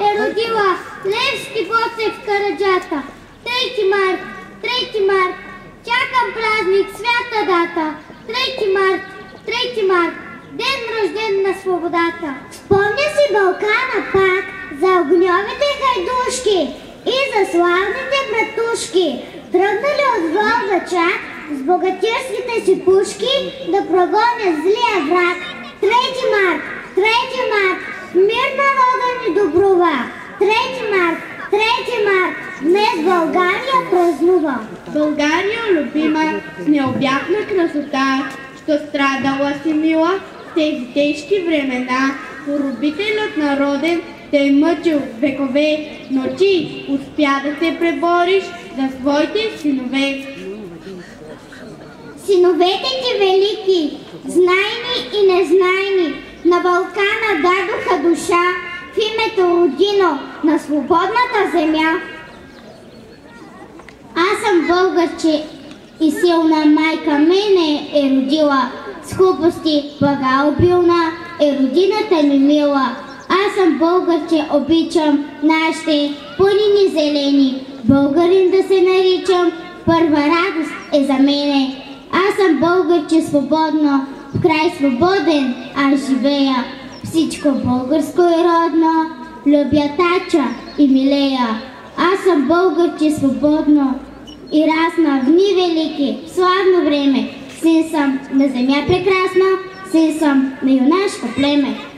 е родила Левски Ботев Караджата. 3 март, 3 март, чакам празник, свята дата. 3 март, 3 март, ден рожден на свободата. Спомня си Балкана пак за огньовите хайдушки и за славните братушки, тръгнали от Волга чак с богатирските си пушки да прогонят злия враг. 3 март, 3 март, мир народа ни добрува. 3 март, 3 март, днес България празнува. България любима, с необятна красота, що страдала си мила в тези тежки времена. Поробителят народен те е мъчил векове, но ти успя да се пребориш за своите синове. Синовете ти велики, знайни и незнайни, на Балкана дадоха душа в името Родино на свободната земя. Аз съм българче и силна майка мене е родила, с хубости блага обилна е родината ми мила. Аз съм българче, обичам нашите планини зелени, българин да се наричам, първа радост е за мене. Аз съм българче свободно, в край свободен аз живея. Всичко българско и родно, любя тача и милея. Аз съм българче свободно и разна в дни велики, в славно време. Син съм на земя прекрасна, син съм на юнашко племе.